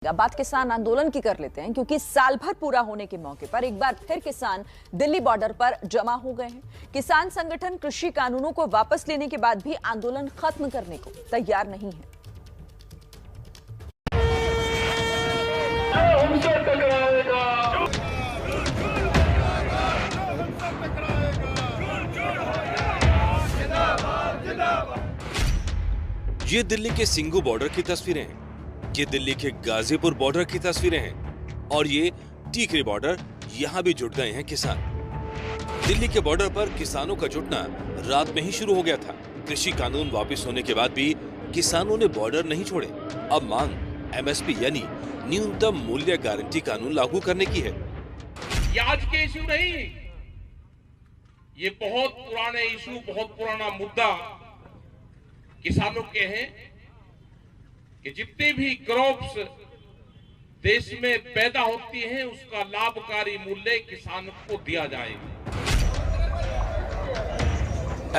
बात किसान आंदोलन की कर लेते हैं, क्योंकि साल भर पूरा होने के मौके पर एक बार फिर किसान दिल्ली बॉर्डर पर जमा हो गए हैं। किसान संगठन कृषि कानूनों को वापस लेने के बाद भी आंदोलन खत्म करने को तैयार नहीं है। ये दिल्ली के सिंघू बॉर्डर की तस्वीरें हैं, ये दिल्ली के गाजीपुर बॉर्डर की तस्वीरें हैं और ये टीकरी बॉर्डर। यहाँ भी जुट गए हैं किसान। दिल्ली के बॉर्डर पर किसानों का जुटना रात में ही शुरू हो गया था। कृषि कानून वापस होने के बाद भी किसानों ने बॉर्डर नहीं छोड़े। अब मांग एमएसपी यानी न्यूनतम मूल्य गारंटी कानून लागू करने की है। ये आज के इशू नहीं, ये बहुत पुराने इशू, बहुत पुराना मुद्दा किसानों के हैं कि जितने भी क्रॉप्स देश में पैदा होती हैं उसका लाभकारी मूल्य किसानों को दिया जाएगा।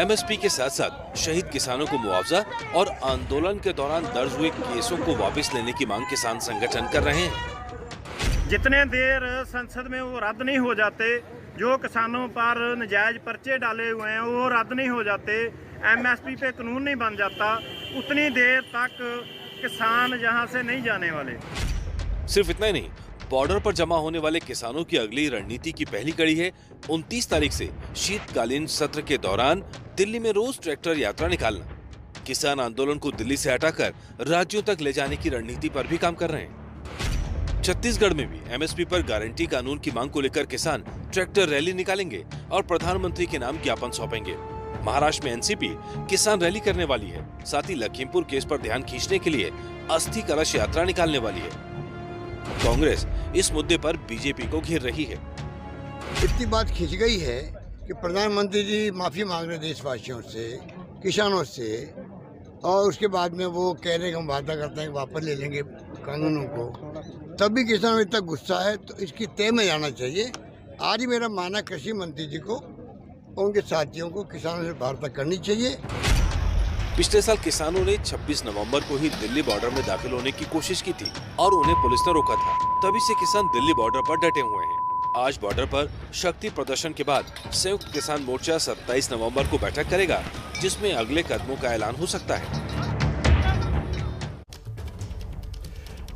एमएसपी के साथ साथ शहीद किसानों को मुआवजा और आंदोलन के दौरान दर्ज हुए केसों को वापस लेने की मांग किसान संगठन कर रहे हैं। जितने देर संसद में वो रद्द नहीं हो जाते, जो किसानों पर नजायज पर्चे डाले हुए हैं वो रद्द नहीं हो जाते, एमएसपी पे कानून नहीं बन जाता, उतनी देर तक किसान यहाँ से नहीं जाने वाले। सिर्फ इतना ही नहीं, बॉर्डर पर जमा होने वाले किसानों की अगली रणनीति की पहली कड़ी है 29 तारीख से शीतकालीन सत्र के दौरान दिल्ली में रोज ट्रैक्टर यात्रा निकालना। किसान आंदोलन को दिल्ली से हटाकर राज्यों तक ले जाने की रणनीति पर भी काम कर रहे हैं। छत्तीसगढ़ में भी एमएसपी पर गारंटी कानून की मांग को लेकर किसान ट्रैक्टर रैली निकालेंगे और प्रधानमंत्री के नाम ज्ञापन सौंपेंगे। महाराष्ट्र में एनसीपी किसान रैली करने वाली है। साथ ही लखीमपुर केस पर ध्यान खींचने के लिए अस्थि कलश यात्रा निकालने वाली है। कांग्रेस इस मुद्दे पर बीजेपी को घेर रही है। इतनी बात खिंच गई है कि प्रधानमंत्री जी माफी मांग रहे देशवासियों से, किसानों से, और उसके बाद में वो कह रहे हैं हम वादा करते हैं कि वापस ले लेंगे कानूनों को। तभी किसानों में इतना गुस्सा है, तो इसकी तय में जाना चाहिए। आज ही मेरा मानना कृषि मंत्री जी को और उनके साथियों को किसानों से वार्ता करनी चाहिए। पिछले साल किसानों ने 26 नवंबर को ही दिल्ली बॉर्डर में दाखिल होने की कोशिश की थी और उन्हें पुलिस ने रोका था। तभी से किसान दिल्ली बॉर्डर पर डटे हुए हैं। आज बॉर्डर पर शक्ति प्रदर्शन के बाद संयुक्त किसान मोर्चा 27 नवंबर को बैठक करेगा, जिसमें अगले कदमों का ऐलान हो सकता है।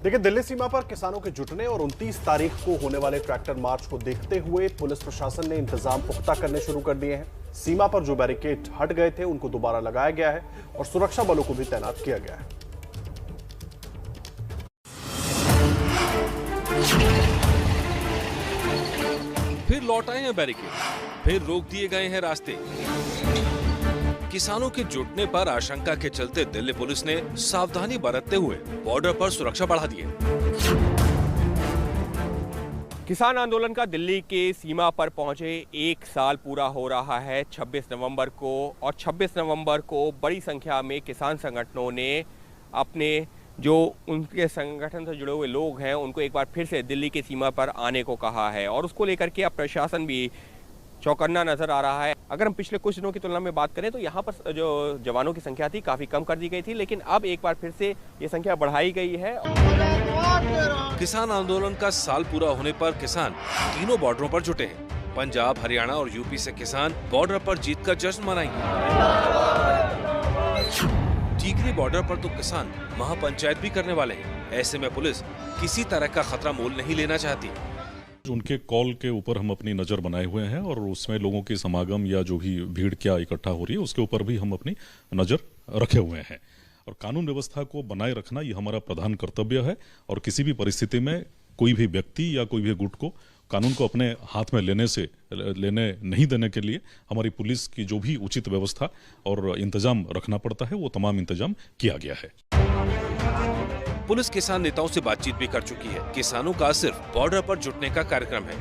देखिए, दिल्ली सीमा पर किसानों के जुटने और 29 तारीख को होने वाले ट्रैक्टर मार्च को देखते हुए पुलिस प्रशासन ने इंतजाम पुख्ता करने शुरू कर दिए हैं। सीमा पर जो बैरिकेड हट गए थे उनको दोबारा लगाया गया है और सुरक्षा बलों को भी तैनात किया गया है। फिर लौट आए हैं बैरिकेड, फिर रोक दिए गए हैं रास्ते। किसानों के जुटने पर आशंका के चलते दिल्ली पुलिस ने सावधानी बरतते हुए बॉर्डर पर सुरक्षा बढ़ा दी है। किसान आंदोलन का दिल्ली के सीमा पर पहुंचे 1 साल पूरा हो रहा है 26 नवंबर को, और 26 नवंबर को बड़ी संख्या में किसान संगठनों ने अपने जो उनके संगठन से जुड़े हुए लोग हैं उनको एक बार फिर से दिल्ली की सीमा पर आने को कहा है, और उसको लेकर के अब प्रशासन भी चौकन्ना नजर आ रहा है। अगर हम पिछले कुछ दिनों की तुलना में बात करें तो यहाँ पर जो जवानों की संख्या थी काफी कम कर दी गई थी, लेकिन अब एक बार फिर से ये संख्या बढ़ाई गई है। किसान आंदोलन का साल पूरा होने पर किसान तीनों बॉर्डरों पर जुटे हैं। पंजाब, हरियाणा और यूपी से किसान बॉर्डर पर जीत का जश्न मनाएंगे। टीकरी बॉर्डर पर तो किसान महापंचायत भी करने वाले हैं। ऐसे में पुलिस किसी तरह का खतरा मोल नहीं लेना चाहती। उनके कॉल के ऊपर हम अपनी नज़र बनाए हुए हैं और उसमें लोगों की समागम या जो भी भीड़ क्या इकट्ठा हो रही है उसके ऊपर भी हम अपनी नज़र रखे हुए हैं। और कानून व्यवस्था को बनाए रखना ये हमारा प्रधान कर्तव्य है, और किसी भी परिस्थिति में कोई भी व्यक्ति या कोई भी गुट को कानून को अपने हाथ में लेने नहीं देने के लिए हमारी पुलिस की जो भी उचित व्यवस्था और इंतजाम रखना पड़ता है वो तमाम इंतजाम किया गया है। पुलिस किसान नेताओं से बातचीत भी कर चुकी है। किसानों का सिर्फ बॉर्डर पर जुटने का कार्यक्रम है।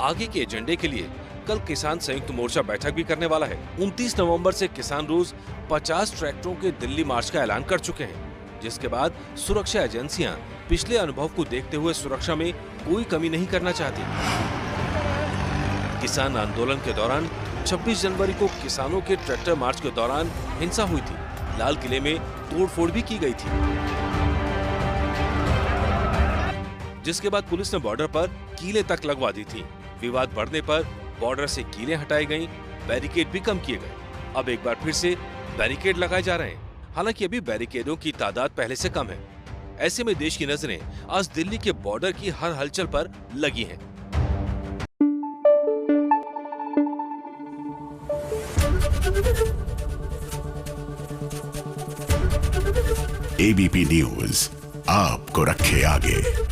आगे के एजेंडे के लिए कल किसान संयुक्त मोर्चा बैठक भी करने वाला है। 29 नवंबर से किसान रोज 50 ट्रैक्टरों के दिल्ली मार्च का ऐलान कर चुके हैं, जिसके बाद सुरक्षा एजेंसियां पिछले अनुभव को देखते हुए सुरक्षा में कोई कमी नहीं करना चाहती। किसान आंदोलन के दौरान 26 जनवरी को किसानों के ट्रैक्टर मार्च के दौरान हिंसा हुई थी। लाल किले में तोड़फोड़ भी की गई थी। जिसके बाद पुलिस ने बॉर्डर पर कीलें तक लगवा दी थी। विवाद बढ़ने पर बॉर्डर से कीलें हटाई गईं, बैरिकेड भी कम किए गए। अब एक बार फिर से बैरिकेड लगाए जा रहे हैं। हालांकि अभी बैरिकेडों की तादाद पहले से कम है। ऐसे में देश की नजरें आज दिल्ली के बॉर्डर की हर हलचल पर लगी हैं। एबीपी न्यूज आपको रखे आगे।